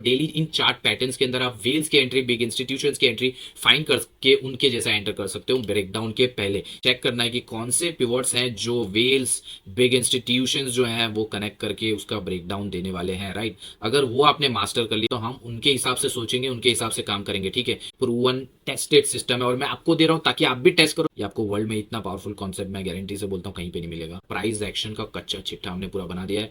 Daily इन chart patterns के अंदर आप वेल्स की एंट्री, बिग इंस्टीट्यूशंस की एंट्री फाइंड करके उनके जैसा एंटर कर सकते हो ब्रेकडाउन के पहले। चेक करना है कि कौन से पिवट्स हैं जो वेल्स, बिग इंस्टीट्यूशंस जो हैं वो कनेक्ट करके उसका ब्रेकडाउन देने वाले हैं, राइट। अगर वो आपने मास्टर कर लिया तो हम उनके हिसाब से सोचेंगे, उनके हिसाब से काम करेंगे, ठीक है। प्रूवन टेस्टेड सिस्टम है और मैं आपको दे रहा हूं ताकि आप भी टेस्ट करो। ये आपको वर्ल्ड में इतना पावरफुल कॉन्सेप्ट मैं गारंटी से बोलता हूँ कहीं पे नहीं मिलेगा। प्राइस एक्शन का कच्चा चिट्ठा हमने पूरा बना दिया है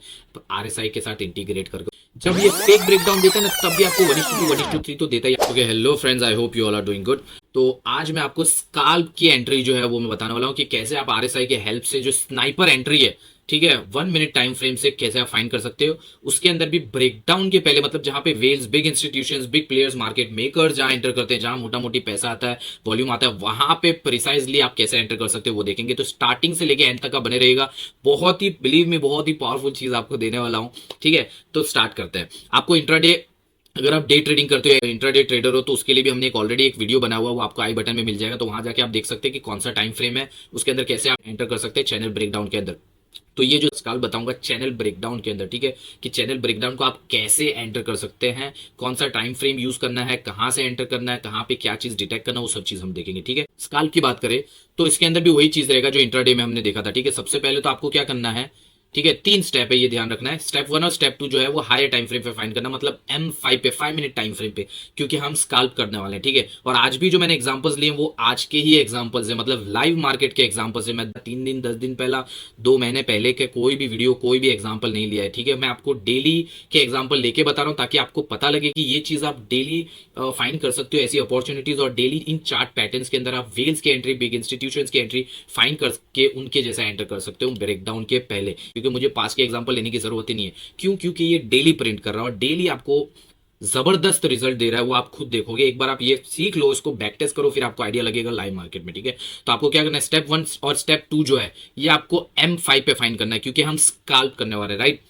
आरएसआई के साथ इंटीग्रेट करके। जब ये फेक ब्रेकडाउन देता है ना तब भी आपको 1:2 1:3 तो देता ही। Okay, hello friends, I hope you all are doing good. तो आज मैं आपको स्काल्प की एंट्री जो है वो मैं बताने वाला हूँ कि कैसे आप आरएसआई के हेल्प से जो स्नाइपर एंट्री है, ठीक है, 1 मिनट टाइम फ्रेम से कैसे आप फाइंड कर सकते हो। उसके अंदर भी ब्रेकडाउन के पहले, मतलब जहां पे whales, big institutions, big players, market makers जहां एंटर करते हैं, जहां मोटा मोटी पैसा आता है, वॉल्यूम आता है, वहां पे प्रिसाइजली आप कैसे एंटर कर सकते हो वो देखेंगे। तो स्टार्टिंग से लेके एंड तक का बने रहेगा। बहुत ही, बिलीव में, बहुत ही पावरफुल चीज आपको देने वाला हूं, ठीक है। तो स्टार्ट करते हैं। आपको इंट्राडे, अगर आप डे ट्रेडिंग करते हो, इंट्राडे ट्रेडर हो, तो उसके लिए भी हमने एक ऑलरेडी एक वीडियो बना हुआ है, वो आपको आई बटन में मिल जाएगा। तो वहां जाके आप देख सकते हैं कि कौन सा टाइम फ्रेम है, उसके अंदर कैसे आप एंटर कर सकते हैं चैनल ब्रेकडाउन के अंदर। तो ये जो स्काल बताऊंगा चैनल ब्रेकडाउन के अंदर, ठीक है, कि चैनल ब्रेकडाउन को आप कैसे एंटर कर सकते हैं, कौन सा टाइम फ्रेम यूज करना है, कहां से एंटर करना है, कहां पे क्या चीज डिटेक्ट करना है, वो सब चीज हम देखेंगे, ठीक है। स्काल की बात करें तो इसके अंदर भी वही चीज रहेगा जो इंट्राडे में हमने देखा था, ठीक है। सबसे पहले तो आपको क्या करना है, ठीक है, 3 स्टेप है, ये ध्यान रखना है। स्टेप 1 और स्टेप 2 जो है वो हायर टाइम फ्रेम पे फाइंड करना, मतलब M5 पे, 5 मिनट टाइम फ्रेम पे, क्योंकि हम स्काल्प करने वाले हैं, ठीक है। और आज भी जो मैंने एग्जांपल्स लिए वो आज के ही एग्जांपल्स है, मतलब लाइव मार्केट के एग्जांपल्स है। मैं 3 दिन 10 दिन पहला, 2 महीने पहले के कोई भी वीडियो, कोई भी एग्जाम्पल नहीं लिया है, ठीक है। मैं आपको डेली के एग्जाम्पल लेके बता रहा हूं ताकि आपको पता लगे कि ये चीज आप डेली फाइंड कर सकते हो, ऐसी अपॉर्चुनिटीज। और डेली इन चार्ट पैटर्न्स के अंदर आप वेल्स की एंट्री, बिग इंस्टीट्यूशंस की एंट्री फाइंड करके उनके जैसा एंटर कर सकते हो ब्रेकडाउन के पहले, क्योंकि मुझे पास के एग्जाम्पल लेने की जरूरत ही नहीं है। क्यों? क्योंकि ये डेली प्रिंट कर रहा है और डेली आपको जबरदस्त रिजल्ट दे रहा है, वो आप खुद देखोगे। एक बार आप ये सीख लो, इसको बैक टेस्ट करो, फिर आपको आइडिया लगेगा लाइव मार्केट में, ठीक है। तो आपको क्या करना है, स्टेप 1 और स्टेप 2 जो है ये आपको M5 पे फाइंड करना है, क्योंकि हम स्काल्प करने वाले हैं, राइट।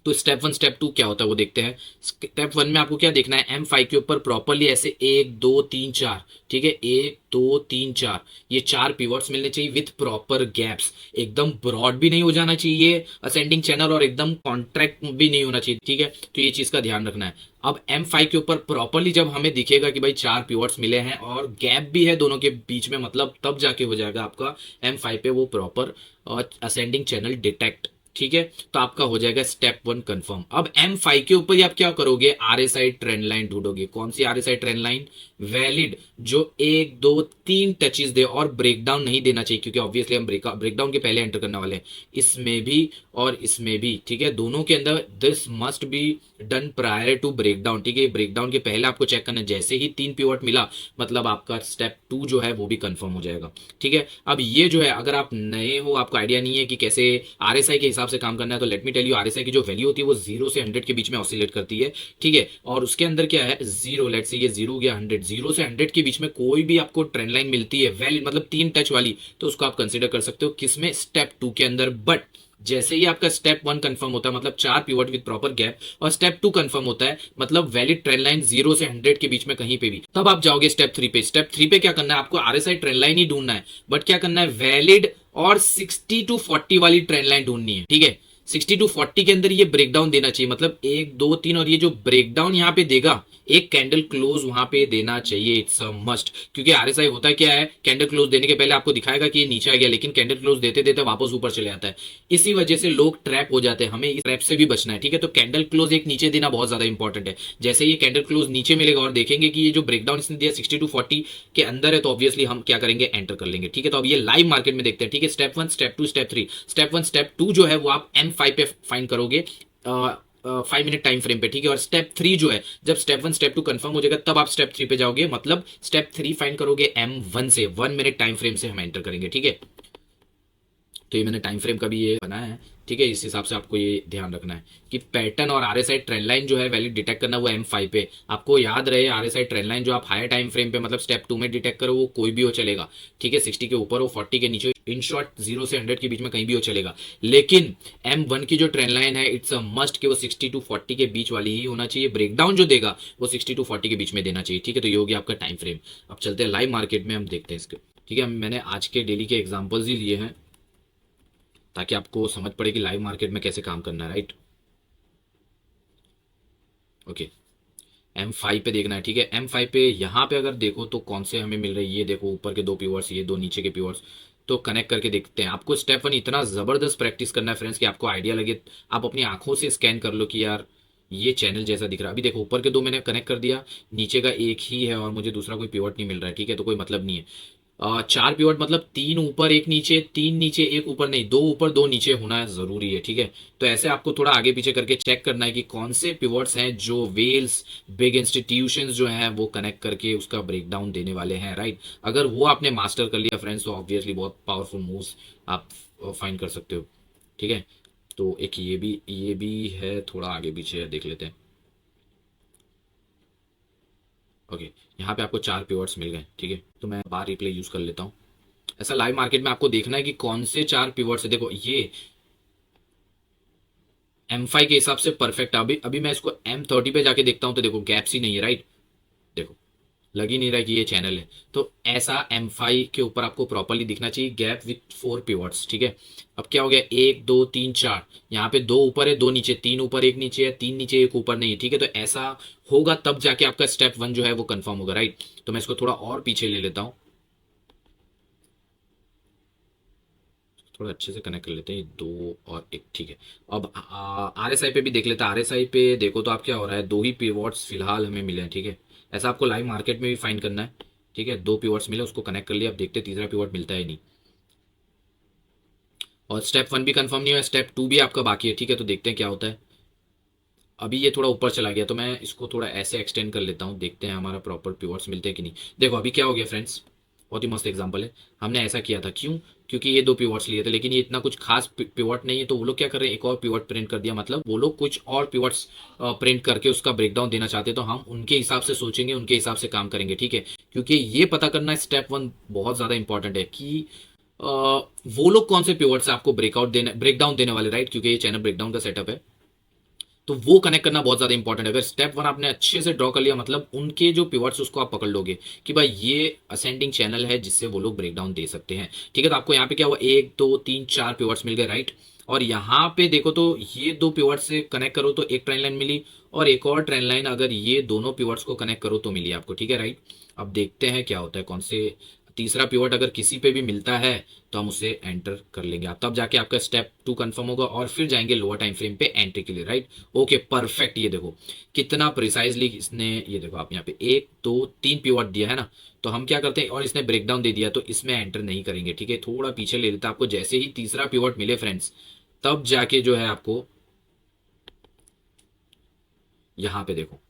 तो स्टेप 1 स्टेप 2 क्या होता है वो देखते हैं। स्टेप 1 में आपको क्या देखना है, M5 के ऊपर प्रॉपरली ऐसे 1 2 3 4, ठीक है, 1 2 3 4, ये 4 पिवट्स मिलने चाहिए विथ प्रॉपर गैप्स। एकदम ब्रॉड भी नहीं हो जाना चाहिए असेंडिंग चैनल और एकदम कॉन्ट्रैक्ट भी नहीं होना चाहिए, ठीक है। तो ये चीज का ध्यान रखना है। अब M5 के ऊपर प्रॉपरली जब हमें दिखेगा कि भाई 4 पिवट्स मिले हैं और गैप भी है दोनों के बीच में, मतलब तब जाके हो जाएगा आपका M5 पे वो प्रॉपर असेंडिंग चैनल डिटेक्ट, ठीक है। तो आपका हो जाएगा स्टेप 1 कंफर्म। अब M5 के ऊपर ही आप क्या करोगे, RSI ट्रेंड लाइन ढूंढोगे। कौन सी RSI ट्रेंड लाइन? वैलिड, जो 1 2 3 टचेस दे और ब्रेकडाउन नहीं देना चाहिए, क्योंकि ऑब्वियसली हम ब्रेकडाउन के पहले एंटर करने वाले हैं, इसमें भी और इसमें भी, ठीक है। दोनों के अंदर this must be done prior to breakdown, ठीक है। ब्रेकडाउन के पहले आपको चेक करना है। जैसे ही 3 पिवट मिला मतलब आपका स्टेप 2 जो है वो भी कंफर्म हो जाएगा, ठीक है। अब ये जो है, अगर आप नए हो, आपको आइडिया नहीं है कि कैसे आरएसआई के हिसाब से काम करना है, तो let me tell you, RSI की जो वैल्यू होती है वो 0 से 100 के बीच में ऑसिलेट करती है, ठीक है। और उसके अंदर क्या है, 0, लेट से ये 0 गया 100, 0 से 100 के बीच में कोई भी आपको ट्रेंड लाइन मिलती है वैलिड, मतलब 3 टच वाली, तो उसको आप कंसिडर कर सकते हो किसमें, स्टेप 2 के अंदर। बट जैसे ही आपका स्टेप 1 कंफर्म होता है, मतलब 4 पिवट विद प्रॉपर गैप, और स्टेप 2 कंफर्म होता है, मतलब वैलिड ट्रेंड लाइन 0 से 100 के बीच में कहीं पे भी, तब आप जाओगे स्टेप 3 पे। स्टेप 3 पे क्या करना है, आपको आरएसआई ट्रेंड लाइन ही ढूंढना है, बट क्या करना है, वैलिड और 60 to 40 वाली ट्रेंड लाइन ढूंढनी है, ठीक है। 60 to 40 के अंदर ये ब्रेकडाउन देना चाहिए, मतलब 1 2 3, और ये जो ब्रेकडाउन यहां पे देगा, एक कैंडल क्लोज वहां पे देना चाहिए, इट्स अ मस्ट। क्योंकि आरएसआई होता क्या है, कैंडल क्लोज देने के पहले आपको दिखाएगा कि ये नीचे आ गया, लेकिन कैंडल क्लोज देते देते वापस ऊपर चले जाता है। इसी वजह से लोग ट्रैप हो जाते हैं, हमें इस ट्रैप से भी बचना है, ठीक है। तो कैंडल क्लोज एक नीचे देना बहुत ज्यादा इंपॉर्टेंट है। जैसे ये कैंडल क्लोज नीचे मिलेगा और देखेंगे कि ये जो ब्रेकडाउन इसने दिया 60 to 40 के अंदर है, तो ऑब्वियसली हम क्या करेंगे, एंटर कर लेंगे, ठीक है। तो अब ये लाइव मार्केट में देखते हैं, ठीक है। Step 1 step 2 step 3। Step 1 step 2 जो है वो आप M5 पे फाइंड करोगे 5 मिनट टाइम फ्रेम पे, ठीक है। और स्टेप 3 जो है, जब स्टेप 1 स्टेप 2 कंफर्म हो जाएगा तब आप स्टेप 3 पे जाओगे, मतलब स्टेप 3 फाइंड करोगे M1 से, 1 मिनट टाइम फ्रेम से हम एंटर करेंगे, ठीक है। तो ये मैंने टाइम फ्रेम का भी ये बनाया है, ठीक है। इस हिसाब से आपको ये ध्यान रखना है कि पैटर्न और आरएसआई ट्रेंड लाइन जो है वैलिड डिटेक्ट करना वो M5 पे। आपको याद रहे, आरएसआई ट्रेंड लाइन जो आप हायर टाइम फ्रेम पे, मतलब स्टेप 2 में डिटेक्ट करो, वो कोई भी हो चलेगा, ठीक है। 60 के ऊपर हो, 40 के नीचे, इन शॉर्ट 0 से 100 के बीच में कहीं भी हो चलेगा। लेकिन M1 की जो ट्रेंड लाइन है, इट्स अ मस्ट कि वो 60 to 40 के बीच वाली ही होना चाहिए। ब्रेकडाउन जो देगा वो 60 to 40 के बीच में देना चाहिए, ठीक है। तो ये हो गया आपका टाइम फ्रेम। अब चलते हैं लाइव मार्केट में, हम देखते हैं इसके, ठीक है। मैंने आज के डेली के एग्जाम्पल्स ही लिए हैं ताकि आपको समझ पड़े कि लाइव मार्केट में कैसे काम करना है, राइट। ओके, M5 पे देखना है, ठीक है। M5 पे यहाँ पे अगर देखो तो कौन से हमें मिल रहे हैं, ये देखो ऊपर के दो प्यूअर्स, ये दो नीचे के प्यूअर्स। तो कनेक्ट करके देखते हैं। आपको स्टेप वन इतना जबरदस्त प्रैक्टिस करना है फ्रेंड्स कि आपको आइडिया लगे, आप अपनी आंखों से स्कैन कर लो कि यार ये चैनल जैसा दिख रहा है। अभी देखो ऊपर के दो मैंने कनेक्ट कर दिया, नीचे का एक ही है और मुझे दूसरा कोई पिवट नहीं मिल रहा है, ठीक है। तो कोई मतलब नहीं है। चार पिवट मतलब तीन ऊपर एक नीचे, तीन नीचे एक ऊपर नहीं, दो ऊपर दो नीचे होना जरूरी है, ठीक है। तो ऐसे आपको थोड़ा आगे पीछे करके चेक करना है कि कौन से पिवट्स हैं जो वेल्स बिग इंस्टीट्यूशंस जो हैं वो कनेक्ट करके उसका ब्रेकडाउन देने वाले हैं, राइट। अगर वो आपने मास्टर कर लिया फ्रेंड्स तो ऑब्वियसली बहुत पावरफुल मूव्स आप फाइंड कर सकते हो, ठीक है। तो एक ये भी है, थोड़ा आगे पीछे देख लेते हैं। ओके, यहाँ पे आपको चार पिवट्स मिल गए, ठीक है। तो मैं बार रिप्ले यूज कर लेता हूँ। ऐसा लाइव मार्केट में आपको देखना है कि कौन से चार पिवट्स है। देखो ये M5 के हिसाब से परफेक्ट है। अभी अभी मैं इसको M30 पे जाके देखता हूँ तो देखो गैप्स ही नहीं है, राइट। देखो लग ही नहीं रहा कि ये चैनल है। तो ऐसा M5 के ऊपर आपको प्रॉपरली दिखना चाहिए, गैप विथ फोर पिवट्स, ठीक है। अब क्या हो गया, एक दो तीन चार, यहाँ पे दो ऊपर है दो नीचे, तीन ऊपर एक नीचे है, तीन नीचे एक ऊपर नहीं है, ठीक है। तो ऐसा होगा तब जाके आपका स्टेप वन जो है वो कंफर्म होगा, राइट। तो मैं इसको थोड़ा और पीछे ले लेता हूँ, थोड़ा अच्छे से कनेक्ट कर लेते हैं, ये दो और एक, ठीक है। अब RSI पे भी देख लेते हैं। RSI पे देखो तो आप क्या हो रहा है, दो ही पिवट्स फिलहाल हमें मिले हैं, ठीक है। ऐसा आपको लाइव मार्केट में भी फाइंड करना है, ठीक है। दो पिवट्स मिले, उसको कनेक्ट कर लिया, अब देखते हैं तीसरा पिवट मिलता है नहीं। और स्टेप वन भी कंफर्म नहीं हुआ, स्टेप टू भी आपका बाकी है, ठीक है। तो देखते हैं क्या होता है। अभी ये थोड़ा ऊपर चला गया तो मैं इसको थोड़ा ऐसे एक्सटेंड कर लेता हूँ, देखते हैं हमारा प्रॉपर प्योर्स मिलते हैं कि नहीं। देखो अभी क्या हो गया फ्रेंड्स, बहुत ही मस्त एग्जांपल है। हमने ऐसा किया था, क्यों, क्योंकि ये दो पिवट्स लिए थे लेकिन ये इतना कुछ खास पिवट नहीं है। तो वो लोग क्या कर रहे हैं, एक और पिवट प्रिंट कर दिया, मतलब वो लोग कुछ और पिवट्स प्रिंट करके उसका ब्रेकडाउन देना चाहते हैं। तो हम उनके हिसाब से सोचेंगे, उनके हिसाब से काम करेंगे, ठीक है। क्योंकि ये पता करना स्टेप वन बहुत ज्यादा इंपॉर्टेंट है कि वो लोग कौन से पिवट्स आपको ब्रेकडाउन देने वाले, राइट। क्योंकि ये चैनल ब्रेकडाउन का सेटअप है, तो वो कनेक्ट करना बहुत ज्यादा इंपॉर्टेंट है। अगर स्टेप वन आपने अच्छे से ड्रॉ कर लिया, मतलब उनके जो पिवट्स उसको आप पकड़ लोगे कि भाई ये असेंडिंग चैनल है जिससे वो लोग ब्रेकडाउन दे सकते हैं, ठीक है। तो आपको यहाँ पे क्या हुआ, एक दो तीन चार पिवट्स मिल गए, राइट। और यहाँ पे देखो तो ये दो पिवट से कनेक्ट करो तो एक ट्रेंड लाइन मिली, और एक और ट्रेंड लाइन अगर ये दोनों पिवट्स को कनेक्ट करो तो मिली आपको, ठीक है, राइट। अब देखते हैं क्या होता है, कौन से तीसरा पिवट अगर किसी पे भी मिलता है तो हम उसे एंटर कर लेंगे, आप तब जाके आपका स्टेप टू कंफर्म होगा और फिर जाएंगे लोअर टाइम फ्रेम पे एंट्री के लिए, राइट। ओके परफेक्ट, ये देखो कितना प्रिसाइजली इसने, ये देखो आप यहाँ पे एक दो तीन पिवट दिया है ना। तो हम क्या करते हैं, और इसने ब्रेकडाउन दे दिया तो इसमें एंटर नहीं करेंगे, ठीक है। थोड़ा पीछे ले लेते हैं, आपको जैसे ही तीसरा पिवट मिले फ्रेंड्स तब जाके जो है आपको यहां पे देखो।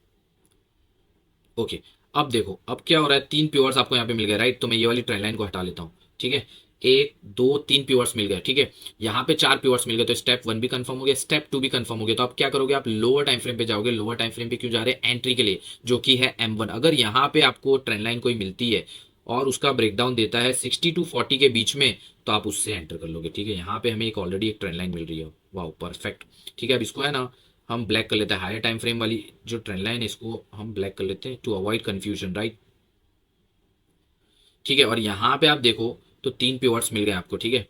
ओके, अब देखो अब क्या हो रहा है, तीन प्योर्स आपको यहाँ पे मिल गए, राइट। तो मैं ये वाली ट्रेंड लाइन को हटा लेता हूँ, ठीक है। एक दो तीन प्योर्स मिल गए, ठीक है। यहाँ पे चार प्योर्स मिल गए, तो स्टेप वन भी कंफर्म हो गया, स्टेप टू भी कंफर्म हो गया। तो आप क्या करोगे, आप लोअर टाइम फ्रेम पे जाओगे। लोअर टाइम फ्रेम पे क्यों जा रहे हैं, एंट्री के लिए, जो कि है M1। अगर यहाँ पे आपको ट्रेंड लाइन कोई मिलती है और उसका ब्रेकडाउन देता है 60 to 40 के बीच में, तो आप उससे एंटर कर लोगे, ठीक है। यहाँ पे हमें एक ऑलरेडी एक ट्रेंड लाइन मिल रही है, वाह परफेक्ट, ठीक है। अब इसको है ना हम ब्लैक कर लेते हैं, हायर टाइम फ्रेम वाली जो ट्रेंड लाइन है इसको हम ब्लैक कर लेते हैं टू अवॉइड कंफ्यूजन, राइट, ठीक है। और यहां पे आप देखो तो तीन पिवट्स मिल गए आपको, ठीक है।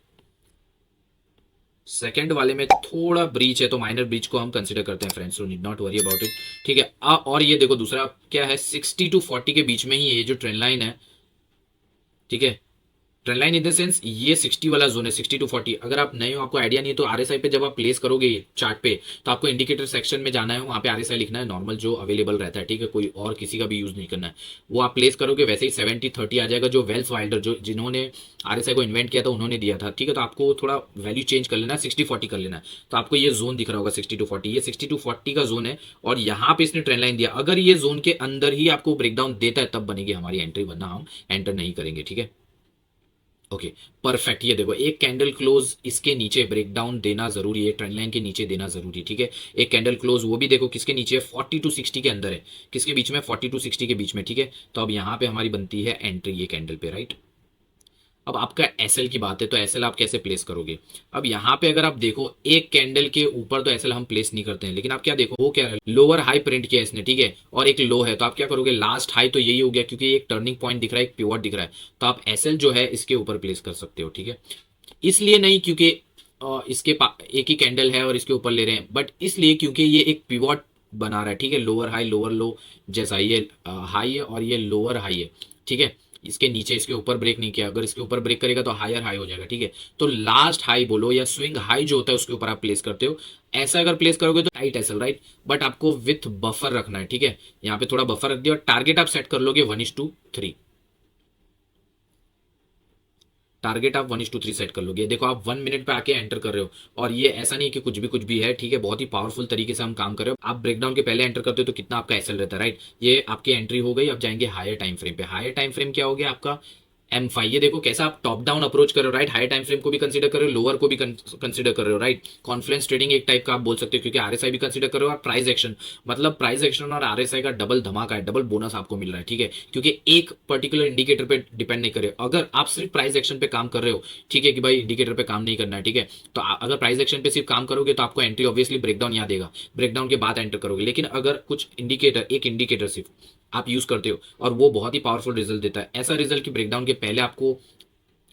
सेकंड वाले में थोड़ा ब्रीच है तो माइनर ब्रीच को हम कंसीडर करते हैं friends, so need not worry about it, ठीक है। और ये देखो दूसरा क्या है, 60 to 40 के बीच में ही ये जो ट्रेंड लाइन है, ठीक है। Trend line in the sense ये 60 वाला जोन है, 60 to 40। अगर आप नए हो, आपको आइडिया नहीं है, तो RSI पे जब आप प्लेस करोगे चार्ट पे, तो आपको इंडिकेटर सेक्शन में जाना है, वहां पे RSI लिखना है नॉर्मल जो अवेलेबल रहता है, ठीक है। कोई और किसी का भी यूज नहीं करना है। वो आप प्लेस करोगे वैसे ही 70-30 आ जाएगा, जो वेल्स वाइल्डर जो जिन्होंने RSI को इन्वेंट किया था उन्होंने दिया था, ठीक है। तो आपको थोड़ा वैल्यू चेंज कर लेना है, 60-40 कर लेना है। तो आपको ये जोन दिख रहा होगा 60 to 40, ये 60 to 40 का जोन है। और यहाँ पे इसने ट्रेंड लाइन दिया, अगर ये जोन के अंदर ही आपको ब्रेकडाउन देता है तब बनेगी हमारी एंट्री, वरना हम एंटर नहीं करेंगे, ठीक है। ओके परफेक्ट, ये देखो एक कैंडल क्लोज इसके नीचे ब्रेकडाउन देना जरूरी है, ट्रेंड लाइन के नीचे देना जरूरी है, ठीक है। एक कैंडल क्लोज वो भी देखो किसके नीचे है, 40 to 60 के अंदर है, किसके बीच में, 40 to 60 के बीच में, ठीक है। तो अब यहाँ पे हमारी बनती है एंट्री ये कैंडल पे, राइट। अब आपका एसएल की बात है, तो एसएल आप कैसे प्लेस करोगे। अब यहाँ पे अगर आप देखो एक कैंडल के ऊपर तो एसएल हम प्लेस नहीं करते हैं, लेकिन आप क्या देखो, वो क्या है, लोअर हाई प्रिंट किया इसने, ठीक है, और एक लो है। तो आप क्या करोगे, लास्ट हाई तो यही हो गया क्योंकि एक टर्निंग पॉइंट दिख रहा है, एक पिवट दिख रहा है, तो आप एसएल जो है इसके ऊपर प्लेस कर सकते हो, ठीक है। इसलिए नहीं क्योंकि इसके एक ही कैंडल है और इसके ऊपर ले रहे हैं, बट इसलिए क्योंकि ये एक पिवट बना रहा है, ठीक है, लोअर हाई लोअर लो जैसा, ये हाई है और ये लोअर हाई है, ठीक है, इसके नीचे इसके ऊपर ब्रेक नहीं किया, अगर इसके ऊपर ब्रेक करेगा तो हायर हाई हो जाएगा, ठीक है। तो लास्ट हाई बोलो या स्विंग हाई जो होता है उसके ऊपर आप प्लेस करते हो, ऐसा अगर प्लेस करोगे तो टाइट एसएल, राइट, बट आपको विथ बफर रखना है, ठीक है, यहाँ पे थोड़ा बफर रख दिया और टारगेट आप सेट कर लोगे 1:3, टारगेट आप 1:3 सेट कर लोगे। देखो आप 1 मिनट पे आके एंटर कर रहे हो, और ये ऐसा नहीं कि कुछ भी है, ठीक है, बहुत ही पावरफुल तरीके से हम काम कर रहे हो। आप ब्रेकडाउन के पहले एंटर करते हो तो कितना आपका एसएल रहता है, राइट, ये आपकी एंट्री हो गई। अब जाएंगे हायर टाइम फ्रेम पे। हायर टाइम फ्रेम क्या हो गया आपका M5। ये देखो कैसा आप टॉप डाउन अप्रोच कर रहे हो, राइट, हाई टाइम फ्रेम को भी कंसीडर कर रहे हो, लोअर को भी कंसीडर कर रहे हो, राइट। कॉन्फ्लुएंस ट्रेडिंग एक टाइप का आप बोल सकते हो, क्योंकि आरएसआई भी कंसीडर कर रहे हो और प्राइस एक्शन, मतलब प्राइस एक्शन और आरएसआई का डबल धमाका है, डबल बोनस आपको मिल रहा है, ठीक है, क्योंकि एक पर्टिकुलर इंडिकेटर पे डिपेंड नहीं करे। अगर आप सिर्फ प्राइस एक्शन पे काम कर रहे हो, ठीक है, कि भाई इंडिकेटर पे काम नहीं करना है, ठीक है, तो अगर प्राइस एक्शन पे सिर्फ काम करोगे तो आपको एंट्री ऑब्वियसली ब्रेकडाउन यहाँ देगा, ब्रेकडाउन के बाद एंटर करोगे। लेकिन अगर कुछ इंडिकेटर, एक इंडिकेटर सिर्फ आप यूज करते हो और वो बहुत ही पावरफुल रिजल्ट देता है, ऐसा रिजल्ट कि ब्रेकडाउन के पहले आपको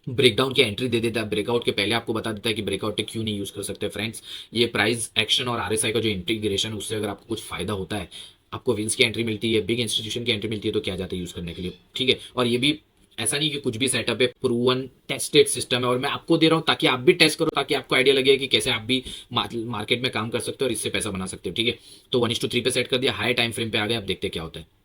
ब्रेकडाउन की एंट्री दे देता है, ब्रेकआउट के पहले आपको बता देता है कि ब्रेकआउट क्यों नहीं यूज कर सकते फ्रेंड्स। ये प्राइस एक्शन और आरएसआई का जो इंटीग्रेशन, उससे अगर आपको कुछ फायदा होता है, आपको विंस की एंट्री मिलती है, बिग इंस्टीट्यूशन की एंट्री मिलती है, तो क्या जाता है यूज करने के लिए, ठीक है। और ये भी ऐसा नहीं कि कुछ भी सेटअप है, प्रूवन टेस्टेड सिस्टम है, और मैं आपको दे रहा हूं ताकि आप भी टेस्ट करो, ताकि आपको आइडिया लगे कि कैसे आप भी मार्केट में काम कर सकते हो और इससे पैसा बना सकते हो, ठीक है। तो 1:3 पे सेट कर दिया, हाई टाइम फ्रेम पे आ गए, अब देखते क्या होता है।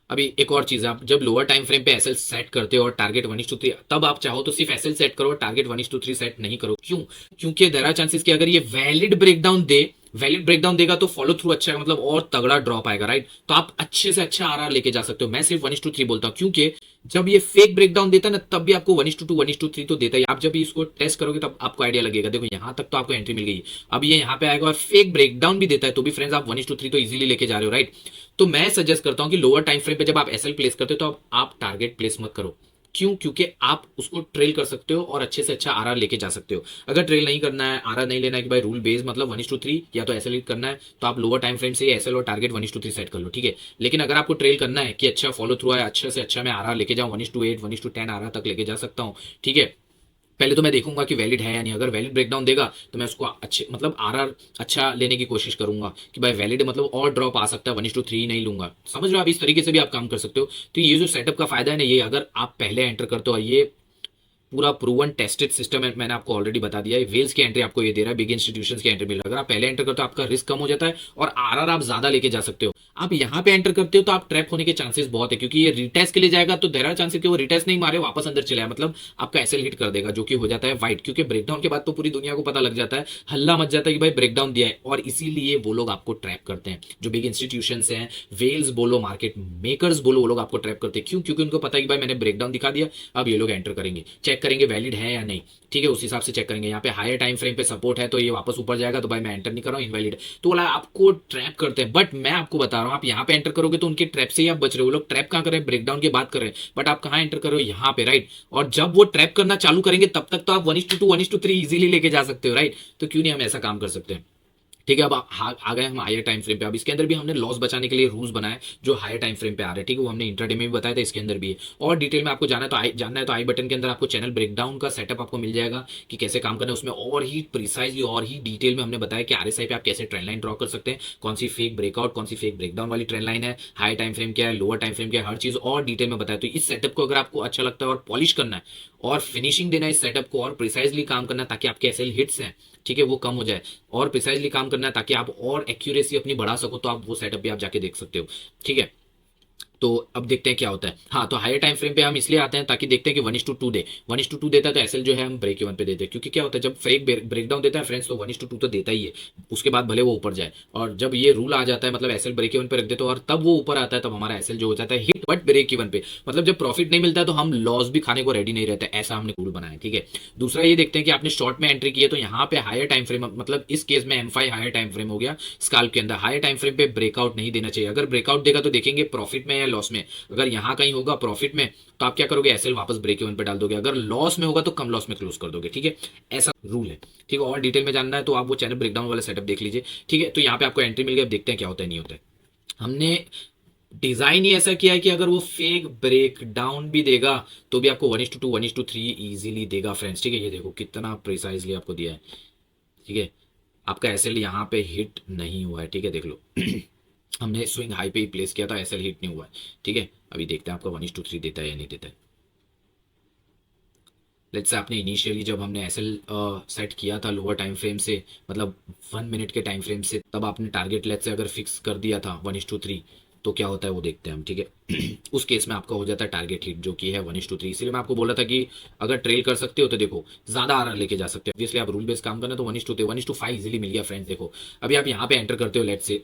अभी एक और चीज है, आप जब लोअर टाइम फ्रेम पे एसएल सेट करते हो और टारगेट 1:3, तब आप चाहो तो सिर्फ एसएल सेट करो, टारगेट 1:3 सेट नहीं करो। क्यों? क्योंकि देयर आर चांसेस कि अगर ये वैलिड ब्रेकडाउन देगा तो फॉलो थ्रू अच्छा है, मतलब और तगड़ा ड्रॉप आएगा, राइट, तो आप अच्छे से अच्छा आरआर लेके जा सकते हो। मैं सिर्फ 1:3 बोलता हूं, क्योंकि जब ये फेक ब्रेकडाउन देता है ना, तब भी आपको 1:2 1:3 तो देता है। आप जब भी इसको टेस्ट करोगे तब आपको आइडिया लगेगा। देखो यहां तक तो आपको एंट्री मिल गई, अब ये यहां पे आएगा और फेक ब्रेकडाउन भी देता है, तो भी फ्रेंड्स आप 1:3 तो इजीली लेके जा रहे हो, राइट। तो मैं सजेस्ट करता हूं कि लोअर टाइम फ्रेम पे जब आप एसएल प्लेस करते हो तो आप टारगेट प्लेस मत करो। क्यों? क्योंकि आप उसको ट्रेल कर सकते हो और अच्छे से अच्छा आरआर लेके जा सकते हो। अगर ट्रेल नहीं करना है, आरआर नहीं लेना है कि भाई रूल बेस मतलब 1:3 या तो एसएल करना है, तो आप लोअर टाइम फ्रेम से एसएल और टारगेट 1:3 सेट कर लो, ठीक है। लेकिन अगर आपको ट्रेल करना है कि अच्छा फॉलो थ्रू है, अच्छे से अच्छा मैं आरआर लेके जाऊं, 1:8 1:10 आरआर तक लेके जा सकता हूं, ठीक है। पहले तो मैं देखूंगा कि वैलिड है या नहीं। अगर वैलिड ब्रेकडाउन देगा तो मैं उसको अच्छे मतलब आरआर अच्छा लेने की कोशिश करूंगा कि भाई वैलिड मतलब और ड्रॉप आ सकता है, 1:3 नहीं लूंगा। समझ रहे हो? आप इस तरीके से भी आप काम कर सकते हो। तो ये जो सेटअप का फायदा है ना, ये अगर आप पहले एंटर करते हो, ये पूरा प्रूवन टेस्टेड सिस्टम है, मैंने आपको ऑलरेडी बता दिया है। वेल्स की एंट्री आपको ये दे रहा है, बिग इंस्टीट्यूशंस की एंट्री मिल रहा है। अगर आप पहले एंटर करते हो आपका रिस्क कम हो जाता है और आरआर आप ज्यादा लेके जा सकते हो। आप यहां पे एंटर करते हो तो आप ट्रैप होने के चांसेस बहुत है, क्योंकि ये रिटेस्ट के लिए जाएगा तो देर आर चांसेस कि वो रिटेस्ट नहीं मारे, वापस अंदर चले आए, मतलब आपका एसएल हिट कर देगा, जो कि हो जाता है वाइट। क्योंकि ब्रेकडाउन के बाद तो पूरी दुनिया को पता लग जाता है, हल्ला मच जाता है कि भाई ब्रेकडाउन दिया है, और इसीलिए वो लोग आपको ट्रैप करते हैं। जो बिग इंस्टीट्यूशन हैं, वेल्स बोलो, मार्केट मेकर्स बोलो, वो लोग आपको ट्रैप करते हैं। क्यों? क्योंकि उनको पता है कि भाई मैंने ब्रेकडाउन दिखा दिया, अब ये लोग एंटर करेंगे, चेक करेंगे वैलिड है या नहीं, ठीक है, उस हिसाब से चेक करेंगे। यहाँ पे हायर टाइम फ्रेम पे सपोर्ट है तो ये वापस ऊपर जाएगा, तो भाई मैं एंटर नहीं कर रहा हूँ, इनवैलिड, तो बोला आपको ट्रैप करते हैं। बट मैं आपको बता रहा हूँ, आप यहाँ पे एंटर करोगे तो उनके ट्रैप से ही आप बच रहे हो। वो लोग ट्रैप कहाँ कर रहे हैं? ब्रेकडाउन की बात कर रहे हैं, बट आप कहाँ एंटर कर रहे हो? यहाँ पे, राइट। और जब वो ट्रैप करना चालू करेंगे तब तक तो आप 1:2 1:3 इजीली लेके जा सकते हो, राइट। तो क्यों नहीं हम ऐसा काम कर सकते हैं? ठीक है, अब आ गए हम हायर टाइम फ्रेम पे। अब इसके अंदर भी हमने लॉस बचाने के लिए रूल्स बनाए जो हायर टाइम फ्रेम पे आ रहे हैं, ठीक है, वो हमने इंट्राडे में भी बताया था, इसके अंदर भी है। और डिटेल में आपको जानना है तो आई बटन के अंदर आपको चैनल ब्रेकडाउन का सेटअप आपको मिल जाएगा कि कैसे काम करना है। उसमें और ही प्रिसाइजली और ही डिटेल में हमने बताया कि आरएसआई पे आप कैसे ट्रेंड लाइन ड्रॉ कर सकते हैं, कौन सी फेक ब्रेकआउट, कौन सी फेक ब्रेकडाउन वाली ट्रेंड लाइन है, हाई टाइम फ्रेम क्या है, लोअर टाइम फ्रेम क्या है, हर चीज और डिटेल में बताया। तो इस सेटअप को अगर आपको अच्छा लगता है और पॉलिश करना है और फिनिशिंग देना है इस सेटअप को, और प्रिसाइजली काम करना है ताकि आपके एसएल हिट्स हैं, ठीक है, वो कम हो जाए, और प्रिसाइजली काम करना है ताकि आप और एक्यूरेसी अपनी बढ़ा सको, तो आप वो सेटअप भी आप जाके देख सकते हो, ठीक है। तो अब देखते हैं क्या होता है। हाँ, तो हायर टाइम फ्रेम पे हम इसलिए आते हैं ताकि देखते हैं कि 1:2 दे, 1:2 देता है तो एसएल जो है हम ब्रेक इवन पे देते हैं। क्योंकि क्या होता है जब फेक ब्रेकडाउन देता है फ्रेंड्स, तो 1:2 तो देता ही है, उसके बाद भले वो ऊपर जाए। और जब ये रूल आ जाता है मतलब एसएल ब्रेक इवन पे रख देते हो और तब वो ऊपर आता है, तब हमारा एसएल जो हो जाता है हिट बट ब्रेक इवन पे। मतलब जब प्रॉफिट नहीं मिलता है तो हम लॉस भी खाने को रेडी नहीं रहते, ऐसा हमने रूल बनाया, ठीक है। दूसरा ये देखते हैं कि आपने शॉर्ट में एंट्री की है तो यहाँ पे हायर टाइम फ्रेम, मतलब इस केस में M5 हायर टाइम फ्रेम हो गया स्काल्प के अंदर। हायर टाइम फ्रेम पे ब्रेकआउट नहीं देना चाहिए। अगर ब्रेकआउट देगा तो देखेंगे प्रॉफिट में या लॉस में। अगर यहां कहीं होगा प्रॉफिट में तो आप क्या करोगे? एसएल वापस ब्रेक इवन पे डाल दोगे। अगर लॉस में होगा तो कम लॉस में क्लोज कर दोगे, ठीक है, ऐसा रूल है, ठीक है। और डिटेल में जानना है तो आप वो चैनल ब्रेकडाउन वाला सेटअप देख लीजिए, ठीक है। तो यहाँ पे आपको एंट्री मिल गई, अब देखते हैं क्या होता है नहीं होता है। हमने डिजाइन ही ऐसा किया है कि अगर वो फेक ब्रेक डाउन भी देगा तो भी आपको 1:2 1:3 इजीली देगा फ्रेंड्स, ठीक है। ये देखो कितना प्रिसाइजली आपको दिया है, ठीक है। आपका एसएल यहाँ पे हिट नहीं हुआ है, ठीक है, देख लो। हमने स्विंग हाई पे ही प्लेस किया था, एसएल हिट नहीं हुआ है, ठीक है। अभी देखते हैं आपका 1:3 देता है या नहीं देता है। लेट्स से आपने इनिशियली जब हमने एसएल सेट किया था लोअर टाइम फ्रेम से, मतलब 1 मिनट के टाइम फ्रेम से, तब आपने टारगेट लेट्स से अगर फिक्स कर दिया था 1:3, तो क्या होता है वो देखते हैं हम, ठीक है। उस केस में आपका हो जाता है टारगेट हिट, जो कि है 1:3। इसीलिए मैं आपको बोला था कि अगर ट्रेल कर सकते हो तो देखो ज्यादा आरआर लेके जा सकते हो। ऑब्वियसली आप रूल बेस्ड काम करना, तो 1:5 इजीली मिल गया फ्रेंड्स। देखो अभी आप यहाँ पे एंटर करते हो लेट्स से,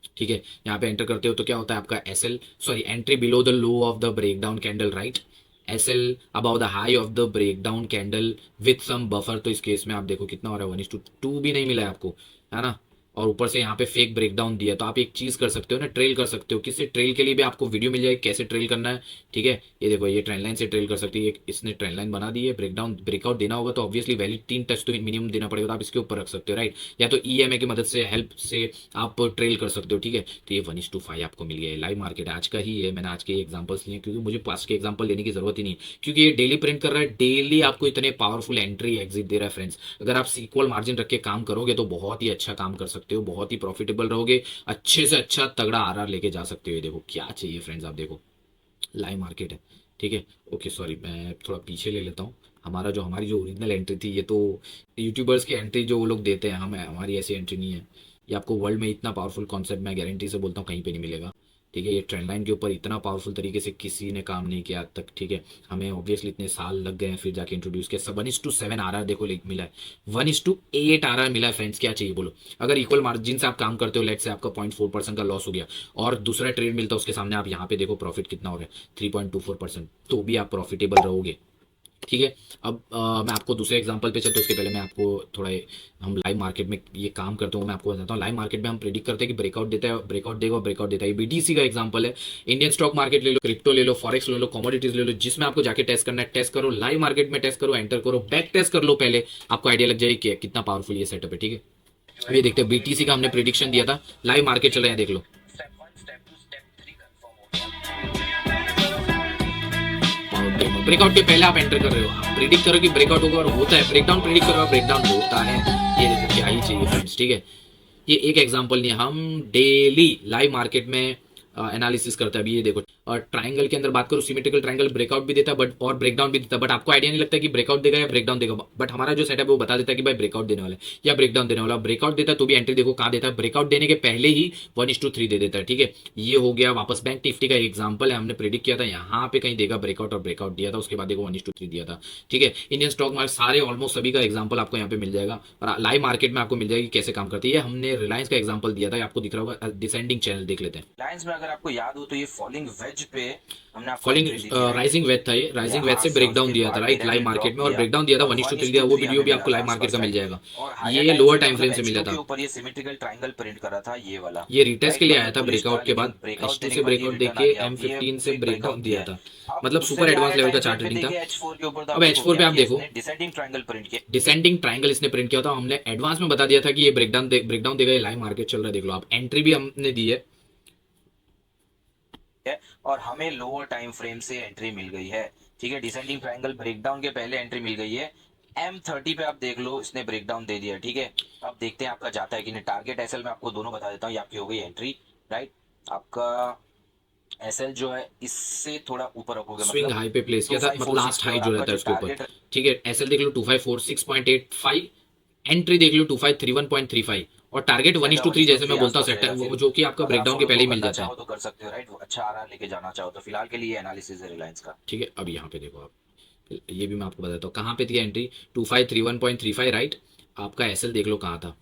ठीक है, यहाँ पे एंटर करते हो तो क्या होता है आपका SL, sorry, entry below the low of the breakdown candle, right. SL above the high of the breakdown candle with some buffer. तो इस केस में आप देखो कितना हो रहा है, 1:2 भी नहीं मिला है आपको, है ना। और ऊपर से यहाँ पे फेक ब्रेकडाउन दिया, तो आप एक चीज कर सकते हो ना, ट्रेल कर सकते हो। किससे ट्रेल के लिए भी आपको वीडियो मिल जाएगी कैसे ट्रेल करना है, ठीक है। ये देखो ये ट्रेंड लाइन से ट्रेल कर सकती है, इसने ट्रेंड लाइन बना दी है। ब्रेकडाउन ब्रेकआउट देना होगा तो ऑब्वियसली वैलिड 3 टच तो मिनिमम देना पड़ेगा, तो आप इसके ऊपर रख सकते हो, राइट। या तो ईएमए की मदद से हेल्प से आप ट्रेल कर सकते हो, ठीक है। तो ये 1:5 आपको मिल गया है। लाइव मार्केट आज का ही है, मैंने आज के एग्जांपल्स लिए क्योंकि मुझे पास्ट के एग्जांपल लेने की जरूरत ही नहीं, क्योंकि ये डेली प्रिंट कर रहा है, डेली आपको इतने पावरफुल एंट्री एग्जिट दे रहा है फ्रेंड्स। अगर आप इक्वल मार्जिन रख के काम करोगे तो बहुत ही अच्छा काम कर सकते हो, बहुत ही प्रॉफिटेबल रहोगे, अच्छे से अच्छा तगड़ा आरआर लेके जा सकते हो। ये देखो क्या चाहिए फ्रेंड्स, आप देखो लाइव मार्केट है, ठीक है। ओके सॉरी, मैं थोड़ा पीछे ले लेता हूँ। हमारी जो ओरिजिनल एंट्री थी, ये तो यूट्यूबर्स की एंट्री जो वो लोग देते हैं, हमारी ऐसी एंट्री नहीं है। ये आपको वर्ल्ड में इतना पावरफुल कॉन्सेप्ट मैं गारंटी से बोलता हूँ कहीं पे नहीं मिलेगा, ठीक है। ये ट्रेंड लाइन के ऊपर इतना पावरफुल तरीके से किसी ने काम नहीं किया आज तक, ठीक है। हमें ऑब्वियसली इतने साल लग गए हैं फिर जाके इंट्रोड्यूस किया। सब 1:7 आरआर देखो मिला है, 1:8 आरआर मिला है फ्रेंड्स, क्या चाहिए बोलो। अगर इक्वल मार्जिन से आप काम करते हो, लेट से आपका 0.4% का लॉस हो गया और दूसरा ट्रेड मिलता है उसके सामने, आप यहाँ पे देखो प्रॉफिट कितना हो रहा है, 3.24%, तो भी आप प्रॉफिटेबल रहोगे, ठीक है। अब मैं आपको दूसरे एग्जांपल पे चलते उसके पहले मैं आपको थोड़ा हम लाइव मार्केट में ये काम करते हो मैं आपको बताता हूँ। लाइव मार्केट में हम प्रेडिक्ट करते हैं कि ब्रेकआउट देता है, ब्रेकआउट देगा, ब्रेकआउट देता है। बीटीसी का एग्जांपल है। इंडियन स्टॉक मार्केट ले लो, क्रिप्टो ले लो, फॉरेक्स ले लो, कमोडिटीज ले लो, जिसमें आपको जाके टेस्ट करना है, टेस्ट करो। लाइव मार्केट में टेस्ट करो, एंटर करो, बैक टेस्ट कर लो पहले, आपको आइडिया लग जाएगी कि कितना पावरफुल ये सेटअप है, ठीक है। अब ये देखते हैं, बीटीसी का हमने प्रिडिक्शन दिया था, लाइव मार्केट चल रहे हैं, देख लो। ब्रेकआउट के पहले आप एंटर कर रहे हो, आप प्रिडिक्ट करो कि ब्रेकआउट होगा और होता है, ब्रेकडाउन प्रिडिक्ट करो, ब्रेकडाउन होता है। ये देखो क्या ही चाहिए फ्रेंड्स, ठीक है। ये एक एग्जांपल नहीं है, हम डेली लाइव मार्केट में एनालिसिस करते हैं। अभी ये देखो, और ट्राइंगल के अंदर बात करो, सिमेट्रिकल ट्राइंगल ब्रेकआउट भी देता है बट और ब्रेकडाउन भी देता है, बट आपको आइडिया नहीं लगता कि ब्रेकआउट देगा या ब्रेकडाउन देगा। बट हमारा जो सेटअप है वो बता देता है कि भाई ब्रेकआउट देने वाला है या ब्रेकडाउन देने वाला। ब्रेकआउट देता है तो भी एंट्री देखो कहाँ देता है, ब्रेकआउट देने के पहले ही 1:3 दे देता है, ठीक है। ये हो गया वापस बैंक निफ्टी का एग्जाम्पल है, हमने प्रेडिक्ट किया था यहाँ पे कहीं देगा ब्रेकआउट और ब्रेकआउट दिया था, उसके बाद देखो 1:3 दिया था, ठीक है। इंडियन स्टॉक मार्केट सारे ऑलमोस्ट सभी का एग्जाम्पल आपको यहाँ पे मिल जाएगा और लाइव मार्केट में आपको मिल जाएगी कैसे काम करती है। हमने रिलायंस का एग्जाम्पल दिया था, आपको दिख रहा होगा, डिसेंडिंग चैनल देख लेते हैं। लाइंस में अगर आपको याद हो तो ये फॉलिंग वेज पे हमने आपको फॉलिंग एंट्री दी थी, राइट? राइजिंग वेज था, ये राइजिंग वेज से यहाँ से ब्रेकडाउन उसके दिया था, बाद राइट, मैंने लाइव भी मार्केट ड्रॉप में, और किया ब्रेकडाउन दिया था और 1:3 दिया, वो 1:3 वीडियो भी हमें आपको मिला लाइव मार्केट का मिल 5%। जाएगा। और हायर ये time lower frame time frame मतलब से मिला H2 के था, ऊपर ये सिमेट्रिकल ट्रायंगल प्रिंट कर रहा था, ये वाला, ये रिटेस्ट राइट। के लिए आया मतलब था बुलिश था, ब्रेकआउट के लेकिन बाद, ब्रेकआउट H2 देने से के बाद ये ब्रेकआउट रिटर्न आ देके गया, ये M15 से फेक ब्रेकडाउन ब्रेकआउट दिया दिया है। था, अब मतलब उससे सुपर भी एडवांस हायर लेवल का टाइम फ्रेम चार्ट पे रेटिंग था। देखिए H4 के ऊपर तो आप अब देखो H4 पे क्या आप किया देखो, इसने, डिसेंडिंग ट्रायंगल प्रिंट किया। डिसेंडिंग ट्रायंगल इसने प्रिंट किया था, हमने एडवांस में बता दिया था कि ये ब्रेकडाउन देगा, ये लाइव मार्केट चल रहा है, देख लो आप, एंट्री भी हमने दी है। है और हमें लोअर टाइम फ्रेम से एंट्री मिल गई है, ठीक है। डिसेंडिंग ट्रायंगल ब्रेकडाउन के पहले एंट्री मिल गई है। M30 पे आप देख लो, इसने ब्रेकडाउन दे दिया, ठीक है। अब देखते हैं आपका जाता है कि नहीं। टारगेट एसएल में आपको दोनों बता देता हूँ, ये आपकी हो गई एंट्री, राइट। आपका एसएल जो है इससे थोड़ा ऊपर रखोगे, स्विंग मतलब हाई पे प्लेस किया था, मतलब 2546 लास्ट पे, हाई और जो आपका रहता है जो उसके ऊपर, टारगेट, ठीक है। एसएल देख लो 2546.85, एंट्री देख लो 2531.35, और टारगेट शायद 1:3 जैसे 1:3 मैं बोलता हूँ आसपास सेट, रहेगा। फिर जो कि आपका अगर आप ब्रेकडाउन के फॉलो पहले थ्रू ही मिल करना जाता है, चाहो तो कर सकते हो, राइट। वो अच्छा आरआर लेके जाना चाहो तो फिलहाल के लिए एनालिसिस है रिलायंस का। ठीक है। अब यहाँ पे देखो आप, ये भी मैं आपको बताता हूँ कहाँ पे थी एंट्री, 2531.35, राइट। आपका एसएल देख लो कहाँ था,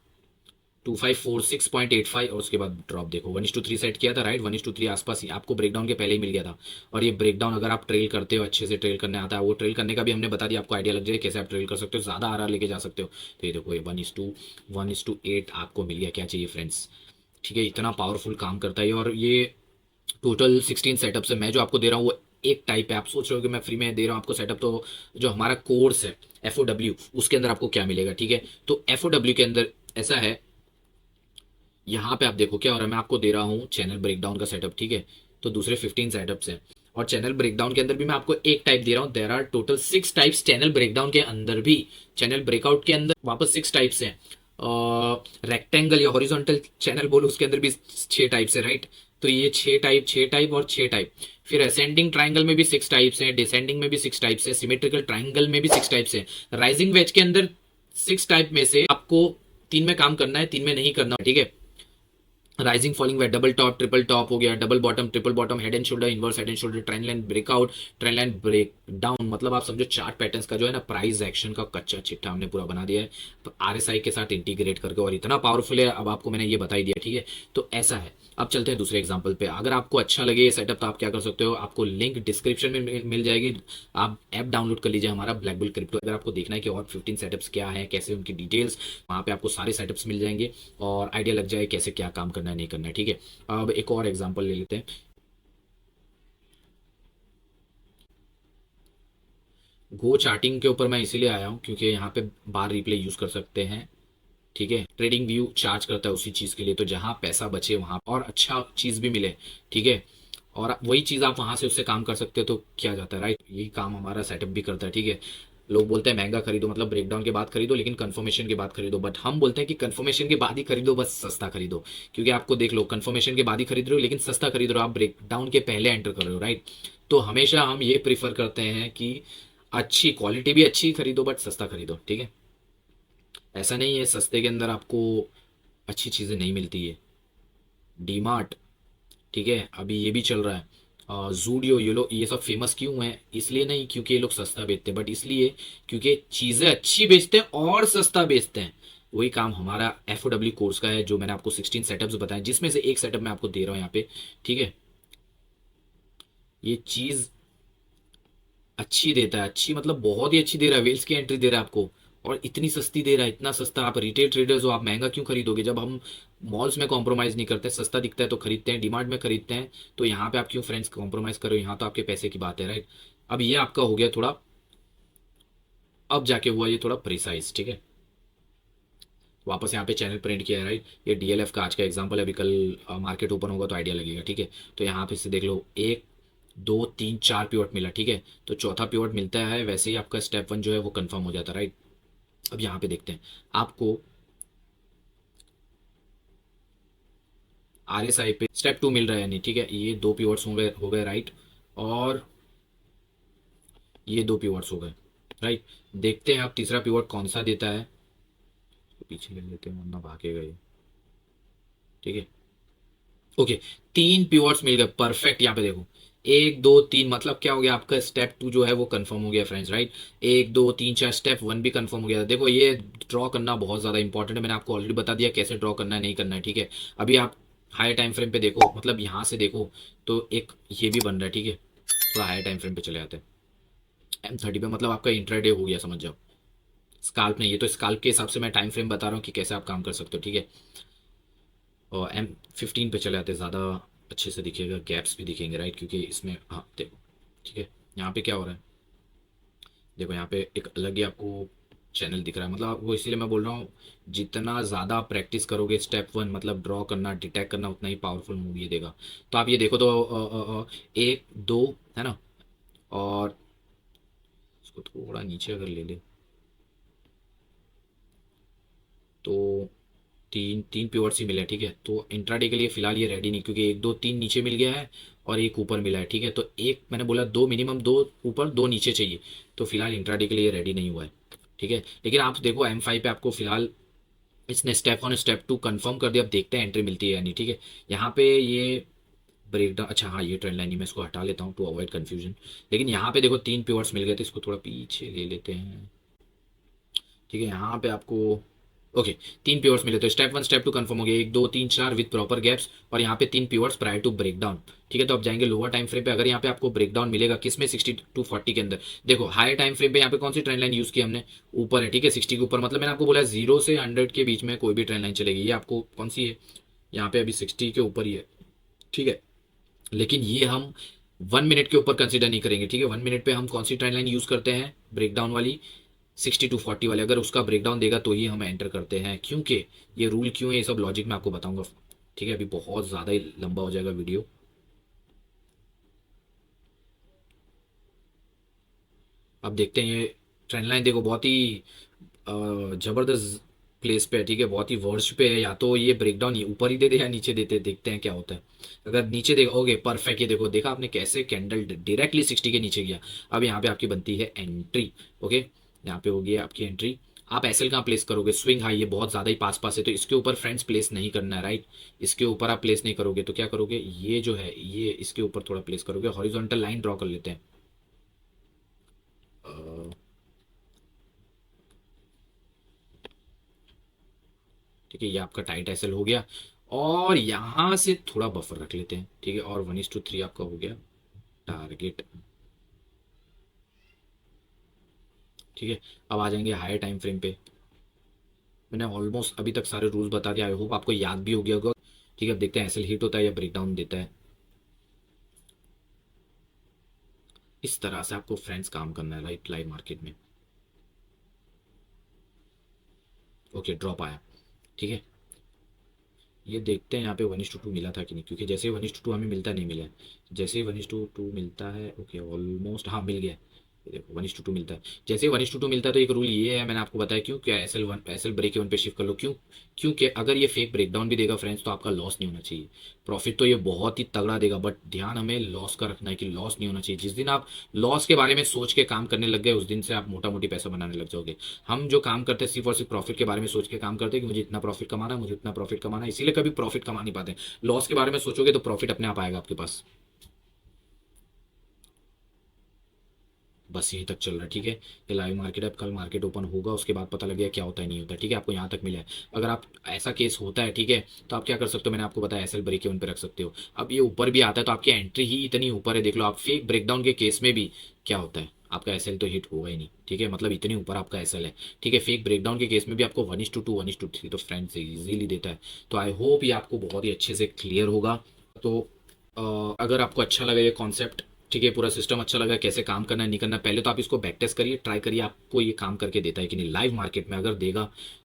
2546.85, और उसके बाद ड्रॉप देखो 1:3 सेट किया था, राइट। 1:3 आसपास ही आपको ब्रेकडाउन के पहले ही मिल गया था। और ये ब्रेकडाउन अगर आप ट्रेल करते हो, अच्छे से ट्रेल करने आता है, वो ट्रेल करने का भी हमने बता दिया, आपको आइडिया लग जाए कैसे आप ट्रेल कर सकते हो, ज़्यादा आरआर लेके जा सकते हो। तो ये देखो, ये 1:8 आपको मिल गया, क्या चाहिए फ्रेंड्स, ठीक है। इतना पावरफुल काम करता है, और ये टोटल 16 सेटअप है मैं जो आपको दे रहा हूँ, वो एक टाइप है। आप सोच रहे हो कि मैं फ्री में दे रहा हूँ आपको सेटअप, तो जो हमारा कोर्स है FOW, उसके अंदर आपको क्या मिलेगा, ठीक है। तो FOW के अंदर ऐसा है, यहाँ पे आप देखो क्या हो रहा है, मैं आपको दे रहा हूँ चैनल ब्रेकडाउन का सेटअप, ठीक है। तो दूसरे 15 सेटअप्स हैं, और चैनल ब्रेकडाउन के अंदर भी मैं आपको एक टाइप दे रहा हूँ। There are total 6 types channel breakdown के अंदर भी। चैनल ब्रेकआउट के अंदर वापस 6 टाइप्स हैं, रेक्टेंगल या हॉरिजॉन्टल चैनल बोलो उसके अंदर भी 6 टाइप्स है, राइट? तो ये 6 टाइप और 6 टाइप। फिर असेंडिंग ट्राइंगल में भी 6 टाइप्स हैं, डिसेंडिंग में भी 6 टाइप्स है, सिमेट्रिकल ट्राइंगल में भी 6 टाइप्स है। राइजिंग वेज के अंदर 6 टाइप में से आपको 3 में काम करना है, 3 में नहीं करना, ठीक है? राइजिंग फॉलिंग वे डबल टॉप ट्रिपल टॉप हो गया, double bottom triple bottom, head and shoulder, inverse head and shoulder, trend line breakout, trend line break down. मतलब आप समझो चार्ट पैटर्न्स का जो है ना प्राइस एक्शन का कच्चा चिट्ठा हमने पूरा बना दिया है आरएसआई के साथ इंटीग्रेट करके, और इतना पावरफुल है अब आपको मैंने ये बता ही दिया, ठीक है? तो ऐसा है। अब चलते हैं दूसरे एग्जाम्पल पे। अगर आपको अच्छा लगे ये सेटअप तो आप क्या कर सकते हो, आपको लिंक डिस्क्रिप्शन में मिल जाएगी। आप ऐप डाउनलोड कर लीजिए हमारा ब्लैक बुल क्रिप्टो। अगर आपको देखना है कि और 15 सेटअप्स क्या है, कैसे उनकी डिटेल्स, वहाँ पे आपको सारे सेटअप्स मिल जाएंगे और आइडिया लग जाए कैसे क्या काम करना है नहीं करना है, ठीक है? अब एक और एग्जांपल ले लेते हैं। गो चार्टिंग के ऊपर मैं इसीलिए आया हूँ क्योंकि यहाँ पे बार रिप्ले यूज कर सकते हैं, ठीक है? ट्रेडिंग व्यू चार्ज करता है उसी चीज के लिए, तो जहां पैसा बचे वहां और अच्छा चीज भी मिले, ठीक है? और वही चीज आप वहां से उससे काम कर सकते हो तो क्या जाता है, राइट? यही काम हमारा सेटअप भी करता है, ठीक है? लोग बोलते हैं महंगा खरीदो मतलब ब्रेकडाउन के बाद खरीदो, लेकिन कंफर्मेशन के बाद खरीदो। बट हम बोलते हैं कि कंफर्मेशन के बाद ही खरीदो, बस सस्ता खरीदो। क्योंकि आपको देख लो, कंफर्मेशन के बाद ही खरीद रहे हो लेकिन सस्ता खरीद रहे हो, आप ब्रेकडाउन के पहले एंटर कर रहे हो, राइट? तो हमेशा हम ये प्रीफर करते हैं कि अच्छी क्वालिटी भी अच्छी खरीदो बट सस्ता खरीदो, ठीक है? ऐसा नहीं है सस्ते के अंदर आपको अच्छी चीज़ें नहीं मिलती है। डीमार्ट, ठीक है, अभी ये भी चल रहा है। जूडियो, ये लोग ये सब फेमस क्यों है? इसलिए नहीं क्योंकि ये लोग सस्ता बेचते हैं, बट इसलिए क्योंकि चीज़ें अच्छी बेचते हैं और सस्ता बेचते हैं। वही काम हमारा एफओडब्ल्यू कोर्स का है, जो मैंने आपको 16 सेटअप्स बताए जिसमें से एक सेटअप मैं आपको दे रहा हूँ यहाँ पे, ठीक है? ये चीज़ अच्छी देता है, अच्छी मतलब बहुत ही अच्छी दे रहा है, वेल्स की एंट्री दे रहा है आपको, और इतनी सस्ती दे रहा है, इतना सस्ता। आप रिटेल ट्रेडर्स हो, आप महंगा क्यों खरीदोगे? जब हम मॉल्स में कॉम्प्रोमाइज़ नहीं करते, सस्ता दिखता है तो खरीदते हैं, डिमांड में खरीदते हैं, तो यहाँ पे आप क्यों फ्रेंड्स कॉम्प्रोमाइज़ करो? यहाँ तो आपके पैसे की बात है, राइट? अब ये आपका हो गया थोड़ा, अब जाके हुआ ये थोड़ा प्रिसाइज, ठीक है? वापस यहाँ पे चैनल प्रिंट किया है, राइट? ये डीएलएफ का आज का एग्जांपल है, अभी कल मार्केट ओपन होगा तो आइडिया लगेगा, ठीक है? तो यहाँ पे से देख लो, 1 2 3 4 पिवट मिला, ठीक है? तो चौथा पिवट मिलता है, वैसे ही आपका स्टेप 1 जो है वो कंफर्म हो जाता है, राइट? अब यहाँ पे देखते हैं आपको आरएसआई पे स्टेप 2 मिल रहा है, यानी ठीक है, ये 2 पिवट्स हो गए, राइट? और ये 2 पिवट्स हो गए, राइट? देखते हैं अब तीसरा पिवट कौन सा देता है, तो पीछे ले लेते हैं वरना भागेगा ये, ठीक है? ओके, 3 पिवट्स मिल गए, परफेक्ट। यहाँ पे देखो, 1 2 3, मतलब क्या हो गया, आपका स्टेप 2 जो है वो कंफर्म हो गया फ्रेंड्स, राइट? 1 2 3 4, स्टेप 1 भी कंफर्म हो गया। देखो ये ड्रॉ करना बहुत ज्यादा इंपॉर्टेंट है, मैंने आपको ऑलरेडी बता दिया कैसे ड्रॉ करना है नहीं करना है, ठीक है? अभी आप हाई टाइम फ्रेम पे देखो, मतलब यहाँ से देखो तो एक ये भी बन रहा है, ठीक है? थोड़ा हाई टाइम फ्रेम पे चले जाते हैं। M30 पे मतलब आपका इंट्राडे हो गया, समझ जाओ। स्काल्प नहीं, ये तो स्काल्प के हिसाब से मैं टाइम फ्रेम बता रहा हूँ कि कैसे आप काम कर सकते हो, ठीक है? और M15 पे चले आते, ज़्यादा अच्छे से दिखेगा, गैप्स भी दिखेंगे, राइट? क्योंकि इसमें, हाँ देखो, ठीक है? यहाँ पे क्या हो रहा है, देखो यहाँ पे एक अलग ही आपको चैनल दिख रहा है, मतलब वो इसीलिए मैं बोल रहा हूँ, जितना ज़्यादा आप प्रैक्टिस करोगे स्टेप 1 मतलब ड्रॉ करना डिटेक्ट करना, उतना ही पावरफुल मूव ये देगा। तो आप ये देखो तो 1 2 है ना, और इसको थोड़ा नीचे अगर ले ले तो 3 पिवट्स ही मिले हैं, ठीक है? तो इंट्राडे के लिए फिलहाल ये रेडी नहीं, क्योंकि 1 2 3 नीचे मिल गया है और एक ऊपर मिला है, ठीक है? तो एक मैंने बोला, दो मिनिमम, 2 ऊपर 2 नीचे चाहिए, तो फिलहाल इंट्राडे के लिए रेडी नहीं हुआ है, ठीक है? लेकिन आप देखो M5 पे आपको फिलहाल इसने स्टेप 1 स्टेप 2 कंफर्म कर दिया। अब देखते हैं एंट्री मिलती है या नहीं, ठीक है? यहाँ पे ये ब्रेकडाउन, अच्छा हाँ, ये ट्रेंड लाइन ही मैं इसको हटा लेता हूँ टू अवॉइड कंफ्यूजन। लेकिन यहाँ पे देखो 3 पिवट्स मिल गए थे, इसको थोड़ा पीछे ले लेते हैं, ठीक है? यहाँ पे आपको ओके, 3 पिवट्स मिले तो स्टेप 1 स्टेप 2 कंफर्म हो गया, 1 2 3 4 विद प्रॉपर गैप्स, और यहाँ पे 3 पिवट्स प्रायर टू ब्रेकडाउन, ठीक है? तो अब जाएंगे लोअर टाइम फ्रेम पे। अगर यहाँ पे आपको ब्रेकडाउन मिलेगा किस में, 60 to 40 के अंदर। देखो हाई टाइम फ्रेम पे यहाँ पे कौन सी ट्रेंड लाइन यूज की हमने, ऊपर है, ठीक है? 60 के ऊपर, मतलब मैंने आपको बोला 0 से 100 के बीच में कोई भी ट्रेंड लाइन चलेगी। ये आपको कौन सी है, यहाँ पे अभी 60 के ऊपर ही है, ठीक है? लेकिन ये हम 1 मिनट के ऊपर कंसिडर नहीं करेंगे, ठीक है? 1 मिनट पे हम कौन सी ट्रेंड लाइन यूज करते हैं, ब्रेकडाउन वाली, 60 to 40 वाले। अगर उसका ब्रेकडाउन देगा तो ही हम एंटर करते हैं, क्योंकि ये रूल क्यों है ये सब लॉजिक मैं आपको बताऊंगा, ठीक है? अभी बहुत ज़्यादा ही लंबा हो जाएगा वीडियो। अब देखते हैं ये ट्रेंड लाइन, देखो बहुत ही ज़बरदस्त प्लेस पे है, ठीक है, बहुत ही वर्स्ट पे है। या तो ये ब्रेकडाउन ये ऊपर ही दे दे या नीचे देते, देखते हैं क्या होता है। अगर नीचे देखो, ओके परफेक्ट, ये देखो, देखा आपने कैसे कैंडल डायरेक्टली 60 के नीचे गया। अब यहाँ पे आपकी बनती है एंट्री। ओके, यहाँ पे होगी आपकी एंट्री। आप एसएल कहाँ प्लेस करोगे? स्विंग हाई, ये बहुत ज्यादा ही पास पास है, तो इसके ऊपर फ्रेंड्स प्लेस नहीं करना है, राइट। इसके ऊपर आप प्लेस नहीं करोगे तो क्या करोगे, ये जो है ये इसके ऊपर थोड़ा प्लेस करोगे। हॉरिजॉन्टल लाइन ड्रॉ कर लेते हैं। अ, ठीक है, ये आपका टाइट एसएल हो गया। और यहां से थोड़ा बफर रख लेते हैं, ठीक है। और 1:3 आपका हो गया टारगेट, ठीक है। अब आ जाएंगे हायर टाइम फ्रेम पे। मैंने ऑलमोस्ट अभी तक सारे रूल्स बता दिया, आई होप आपको याद भी हो गया होगा। ठीक है, अब देखते हैं एसएल हिट होता है या ब्रेकडाउन देता है। इस तरह से आपको फ्रेंड्स काम करना है, राइट, लाइव मार्केट में। ओके, ड्रॉप आया, ठीक है। ये देखते हैं यहाँ पे 1:2 मिला था कि नहीं, क्योंकि जैसे 1:2 हमें मिलता नहीं मिला है। जैसे ही 1:2 मिलता है, ओके ऑलमोस्ट, हाँ मिल गया। ये देखो 1:2 मिलता है। जैसे ही 1:2 मिलता है तो एक रूल ये है, मैंने आपको बताया क्यों, क्या एसएल ब्रेक इवन पे शिफ्ट कर लो, क्यों? क्योंकि अगर ये फेक ब्रेकडाउन भी देगा फ्रेंड्स तो आपका लॉस नहीं होना चाहिए। प्रॉफिट तो ये बहुत ही तगड़ा देगा, बट ध्यान हमें लॉस का रखना है कि लॉस नहीं होना चाहिए। जिस दिन आप लॉस के बारे में सोच के काम करने लग गए, उस दिन से आप मोटा मोटी पैसा बनाने लग जाओगे। हम जो काम करते हैं सिर्फ और सिर्फ प्रॉफिट के बारे में सोच के काम करते हैं कि मुझे इतना प्रॉफिट कमाना है, मुझे इतना प्रॉफिट कमाना है, इसीलिए कभी प्रॉफिट कमा नहीं पाते। लॉस के बारे में सोचोगे तो प्रॉफिट अपने आप आएगा आपके पास। बस यहीं तक चल रहा है, ठीक है। ये लाइव मार्केट है, अब कल मार्केट ओपन होगा, उसके बाद पता लगेगा क्या होता है नहीं होता है, ठीक है। आपको यहाँ तक मिला है। अगर आप ऐसा केस होता है, ठीक है, तो आप क्या कर सकते हो, मैंने आपको बताया एसएल ब्रेक इवन पे रख सकते हो। अब ये ऊपर भी आता है तो आपकी एंट्री ही इतनी ऊपर है, देख लो आप। फेक ब्रेकडाउन के केस में भी क्या होता है, आपका एसएल तो हिट होगा ही नहीं, ठीक है। मतलब इतनी ऊपर आपका एसएल है, ठीक है। फेक ब्रेकडाउन के केस में भी आपको 1:2 1:3 तो फ्रेंड्स इजीली देता है। तो आई होप ये आपको बहुत ही अच्छे से क्लियर होगा। तो अगर आपको अच्छा लगे ये कॉन्सेप्ट, ठीक है, पूरा सिस्टम अच्छा लगा, कैसे काम करना है नहीं करना, पहले तो आप इसको बैक टेस्ट करिए, ट्राई करिए आपको ये काम करके देता है कि नहीं। लाइव मार्केट में अगर देगा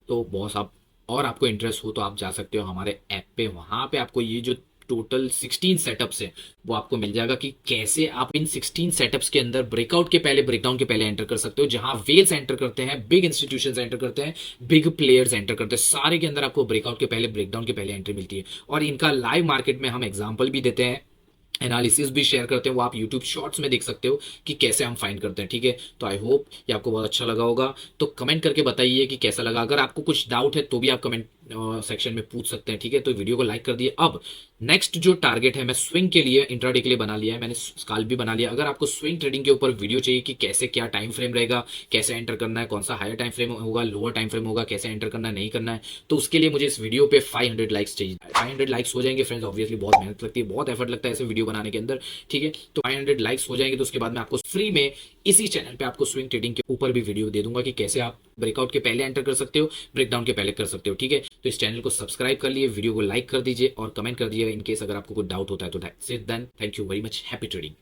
तो बॉस आप, और आपको इंटरेस्ट हो तो आप जा सकते हो हमारे ऐप पे। वहां पे आपको ये जो टोटल 16 सेटअप्स है वो आपको मिल जाएगा कि कैसे आप इन 16 सेटअप्स के अंदर ब्रेकआउट के पहले, ब्रेकडाउन के पहले एंटर कर सकते हो। जहां वेल्स एंटर करते हैं, बिग इंस्टीट्यूशंस एंटर करते हैं, बिग प्लेयर्स एंटर करते हैं, सारे के अंदर आपको ब्रेकआउट के पहले, ब्रेकडाउन के पहले एंट्री मिलती है। और इनका लाइव मार्केट में हम एग्जाम्पल भी देते हैं, एनालिसिस भी शेयर करते हैं, वो आप यूट्यूब शॉर्ट्स में देख सकते हो कि कैसे हम फाइंड करते हैं, ठीक है। तो आई होप ये आपको बहुत अच्छा लगा होगा। तो कमेंट करके बताइए कि कैसा लगा। अगर आपको कुछ डाउट है तो भी आप कमेंट सेक्शन में पूछ सकते हैं, ठीक है। तो वीडियो को लाइक कर दिए। अब नेक्स्ट जो टारगेट है, मैं स्विंग के लिए, इंट्राडे के लिए बना लिया है मैंने, स्काल्प भी बना लिया। अगर आपको स्विंग ट्रेडिंग के ऊपर वीडियो चाहिए कि कैसे क्या टाइम फ्रेम रहेगा, कैसे एंटर करना है, कौन सा हायर टाइम फ्रेम होगा, लोअर टाइम फ्रेम होगा, कैसे एंटर करना है नहीं करना है, तो उसके लिए मुझे इस वीडियो पे 500 लाइक्स चाहिए। 500 लाइक्स हो जाएंगे फ्रेंड्स, ऑब्वियसली बहुत मेहनत लगती है, बहुत एफर्ट लगता है ऐसे वीडियो बनाने के अंदर, ठीक है। तो 500 लाइक्स हो जाएंगे तो उसके बाद मैं आपको फ्री में इसी चैनल पे आपको स्विंग ट्रेडिंग के ऊपर भी वीडियो दे दूंगा कि कैसे आप ब्रेकआउट के पहले एंटर कर सकते हो, ब्रेकडाउन के पहले कर सकते हो, ठीक है। तो इस चैनल को सब्सक्राइब कर लिए, वीडियो को लाइक कर दीजिए और कमेंट कर दीजिए इन केस अगर आपको कोई डाउट होता है तो। Then thank you very much, happy trading.